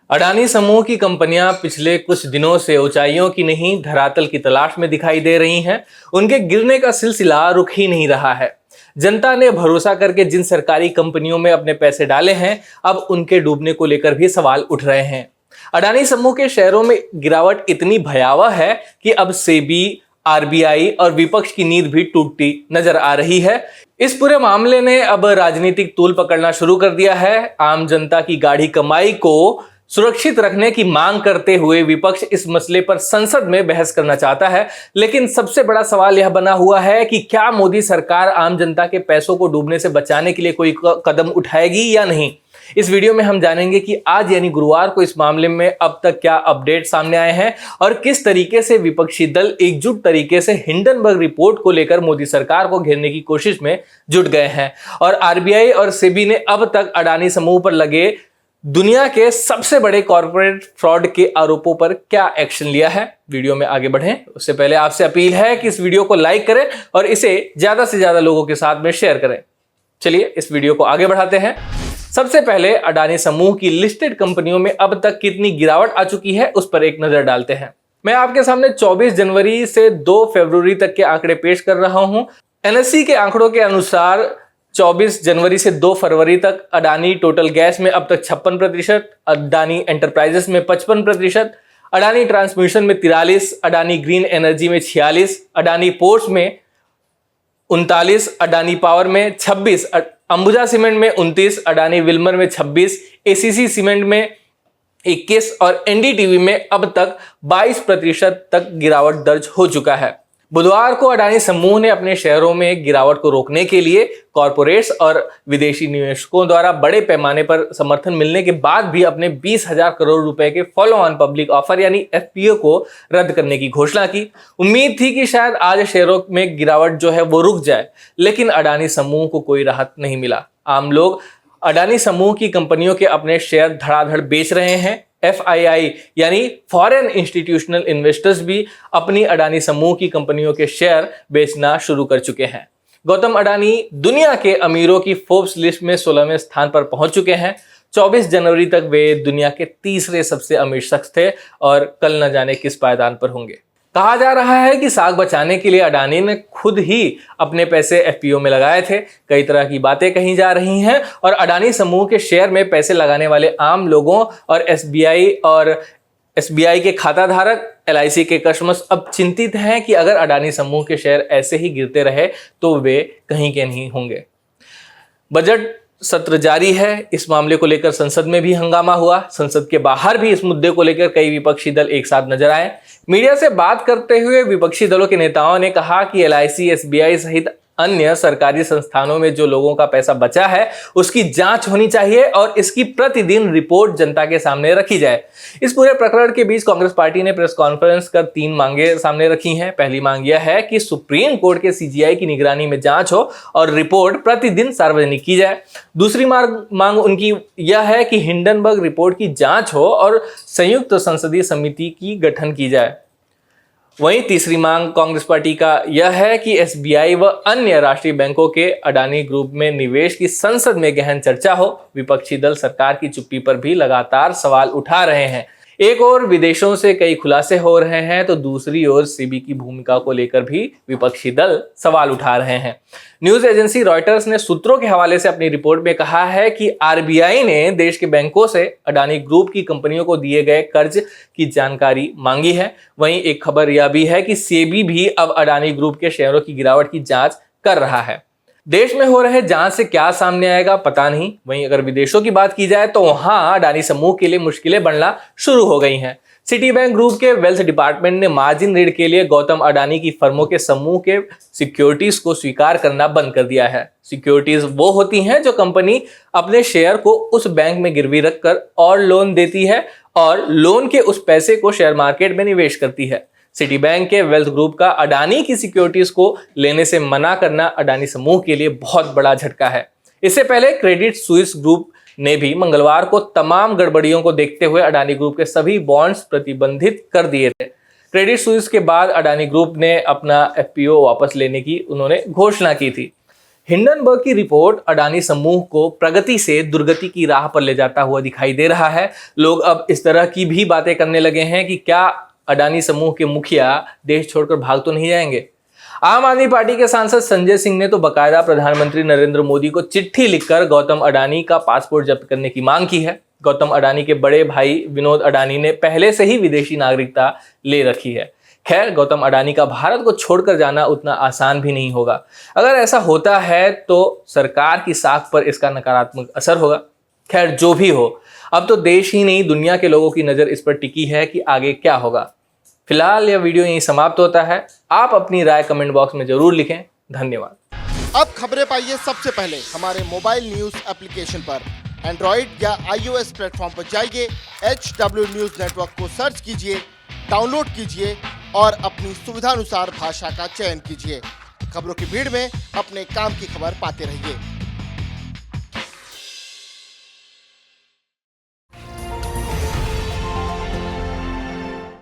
अडानी समूह की कंपनियां पिछले कुछ दिनों से ऊंचाइयों की नहीं धरातल की तलाश में दिखाई दे रही हैं। उनके गिरने का सिलसिला रुक ही नहीं रहा है। जनता ने भरोसा करके जिन सरकारी कंपनियों में अपने पैसे डाले हैं, अब उनके डूबने को लेकर भी सवाल उठ रहे हैं। अडानी समूह के शेयरों में गिरावट इतनी भयावह है कि अब सेबी, आरबीआई और विपक्ष की नींद भी टूटती नजर आ रही है। इस पूरे मामले ने अब राजनीतिक तूल पकड़ना शुरू कर दिया है। आम जनता की गाढ़ी कमाई को सुरक्षित रखने की मांग करते हुए विपक्ष इस मसले पर संसद में बहस करना चाहता है, लेकिन सबसे बड़ा सवाल यह बना हुआ है कि क्या मोदी सरकार आम जनता के पैसों को डूबने से बचाने के लिए कोई कदम उठाएगी या नहीं। इस वीडियो में हम जानेंगे कि आज यानी गुरुवार को इस मामले में अब तक क्या अपडेट सामने आए हैं और किस तरीके से विपक्षी दल एकजुट तरीके से हिंडनबर्ग रिपोर्ट को लेकर मोदी सरकार को घेरने की कोशिश में जुट गए हैं। और आरबीआई और सेबी ने अब तक अडानी समूह पर लगे दुनिया के सबसे बड़े कॉर्पोरेट फ्रॉड के आरोपों पर क्या एक्शन लिया है। वीडियो में आगे बढ़ें उससे पहले आपसे अपील है कि इस वीडियो को लाइक करें और इसे ज्यादा से ज्यादा लोगों के साथ में शेयर करें। चलिए इस वीडियो को आगे बढ़ाते हैं। सबसे पहले अडानी समूह की लिस्टेड कंपनियों में अब तक कितनी गिरावट आ चुकी है उस पर एक नजर डालते हैं। मैं आपके सामने 24 जनवरी से 2 फरवरी तक के आंकड़े पेश कर रहा हूं। एनएससी के आंकड़ों के अनुसार 24 जनवरी से 2 फरवरी तक अडानी टोटल गैस में अब तक 56%, अडानी एंटरप्राइजेस में 55%, अडानी ट्रांसमिशन में 43%, अडानी ग्रीन एनर्जी में 46%, अडानी पोर्ट्स में 39%, अडानी पावर में 26%, अंबुजा सीमेंट में 29%, अडानी विल्मर में 26%, एसीसी सीमेंट में 21% और एनडीटीवी में अब तक 22% तक गिरावट दर्ज हो चुका है। बुधवार को अडानी समूह ने अपने शेयरों में गिरावट को रोकने के लिए कॉर्पोरेट्स और विदेशी निवेशकों द्वारा बड़े पैमाने पर समर्थन मिलने के बाद भी अपने 20,000 करोड़ रुपए के फॉलो ऑन पब्लिक ऑफर यानी एफपीओ को रद्द करने की घोषणा की। उम्मीद थी कि शायद आज शेयरों में गिरावट जो है वो रुक जाए, लेकिन अडानी समूह को कोई राहत नहीं मिला। आम लोग अडानी समूह की कंपनियों के अपने शेयर धड़ाधड़ बेच रहे हैं। एफआईआई यानी फॉरेन इंस्टीट्यूशनल इन्वेस्टर्स भी अपनी अडानी समूह की कंपनियों के शेयर बेचना शुरू कर चुके हैं। गौतम अडानी दुनिया के अमीरों की फोर्ब्स लिस्ट में 16वें स्थान पर पहुंच चुके हैं। 24 जनवरी तक वे दुनिया के तीसरे सबसे अमीर शख्स थे और कल न जाने किस पायदान पर होंगे। कहा जा रहा है कि साख बचाने के लिए अडानी ने खुद ही अपने पैसे एफपीओ में लगाए थे। कई तरह की बातें कही जा रही हैं और अडानी समूह के शेयर में पैसे लगाने वाले आम लोगों और एसबीआई के खाता धारक, एलआईसी के कस्टमर्स अब चिंतित हैं कि अगर अडानी समूह के शेयर ऐसे ही गिरते रहे तो वे कहीं के नहीं होंगे। बजट सत्र जारी है। इस मामले को लेकर संसद में भी हंगामा हुआ। संसद के बाहर भी इस मुद्दे को लेकर कई विपक्षी दल एक साथ नजर आए। मीडिया से बात करते हुए विपक्षी दलों के नेताओं ने कहा कि एलआईसी, एसबीआई सहित अन्य सरकारी संस्थानों में जो लोगों का पैसा बचा है उसकी जांच होनी चाहिए और इसकी प्रतिदिन रिपोर्ट जनता के सामने रखी जाए। इस पूरे प्रकरण के बीच कांग्रेस पार्टी ने प्रेस कॉन्फ्रेंस कर 3 मांगे सामने रखी हैं। पहली मांग यह है कि सुप्रीम कोर्ट के सीजीआई की निगरानी में जांच हो और रिपोर्ट प्रतिदिन सार्वजनिक की जाए। दूसरी मांग उनकी यह है कि हिंडनबर्ग रिपोर्ट की जांच हो और संयुक्त संसदीय समिति की गठन की जाए। वहीं तीसरी मांग कांग्रेस पार्टी का यह है कि एसबीआई व अन्य राष्ट्रीय बैंकों के अडानी ग्रुप में निवेश की संसद में गहन चर्चा हो। विपक्षी दल सरकार की चुप्पी पर भी लगातार सवाल उठा रहे हैं। एक ओर विदेशों से कई खुलासे हो रहे हैं तो दूसरी ओर सेबी की भूमिका को लेकर भी विपक्षी दल सवाल उठा रहे हैं। न्यूज एजेंसी रॉयटर्स ने सूत्रों के हवाले से अपनी रिपोर्ट में कहा है कि आरबीआई ने देश के बैंकों से अडानी ग्रुप की कंपनियों को दिए गए कर्ज की जानकारी मांगी है। वहीं एक खबर यह भी है कि सेबी भी अब अडानी ग्रुप के शेयरों की गिरावट की जांच कर रहा है। देश में हो रहे जांच से क्या सामने आएगा पता नहीं। वहीं अगर विदेशों की बात की जाए तो वहां अडानी समूह के लिए मुश्किलें बढ़ना शुरू हो गई हैं। सिटी बैंक ग्रुप के वेल्थ डिपार्टमेंट ने मार्जिन ऋण के लिए गौतम अडानी की फर्मों के समूह के सिक्योरिटीज को स्वीकार करना बंद कर दिया है। सिक्योरिटीज वो होती हैं जो कंपनी अपने शेयर को उस बैंक में गिरवी रखकर और लोन देती है और लोन के उस पैसे को शेयर मार्केट में निवेश करती है। सिटी बैंक के वेल्थ ग्रुप का अडानी की सिक्योरिटीज को लेने से मना करना अडानी समूह के लिए बहुत बड़ा झटका है। इससे पहले क्रेडिट स्विस ग्रुप ने भी मंगलवार को तमाम गड़बड़ियों को देखते हुए अडानी ग्रुप के सभी बॉन्ड्स प्रतिबंधित कर दिए थे। क्रेडिट स्विस के बाद अडानी ग्रुप ने अपना एफपीओ वापस लेने की उन्होंने घोषणा की थी। हिंडनबर्ग की रिपोर्ट अडानी समूह को प्रगति से दुर्गति की राह पर ले जाता हुआ दिखाई दे रहा है। लोग अब इस तरह की भी बातें करने लगे हैं कि क्या अडानी समूह के मुखिया देश छोड़कर भाग तो नहीं जाएंगे। आम आदमी पार्टी के सांसद संजय सिंह ने तो बकायदा प्रधानमंत्री नरेंद्र मोदी को चिट्ठी लिखकर गौतम अडानी का पासपोर्ट जब्त करने की मांग की है। गौतम अडानी के बड़े भाई विनोद अडानी ने पहले से ही विदेशी नागरिकता ले रखी है। खैर, गौतम अडानी का भारत को छोड़कर जाना उतना आसान भी नहीं होगा। अगर ऐसा होता है तो सरकार की साख पर इसका नकारात्मक असर होगा। खैर, जो भी हो, अब तो देश ही नहीं दुनिया के लोगों की नज़र इस पर टिकी है कि आगे क्या होगा। फिलहाल यह वीडियो यहीं समाप्त होता है। आप अपनी राय कमेंट बॉक्स में जरूर लिखें। धन्यवाद। अब खबरें पाइए सबसे पहले हमारे मोबाइल न्यूज एप्लीकेशन पर। एंड्रॉइड या iOS प्लेटफॉर्म पर जाइए, HW न्यूज नेटवर्क को सर्च कीजिए, डाउनलोड कीजिए और अपनी सुविधानुसार भाषा का चयन कीजिए। खबरों की भीड़ में अपने काम की खबर पाते रहिए।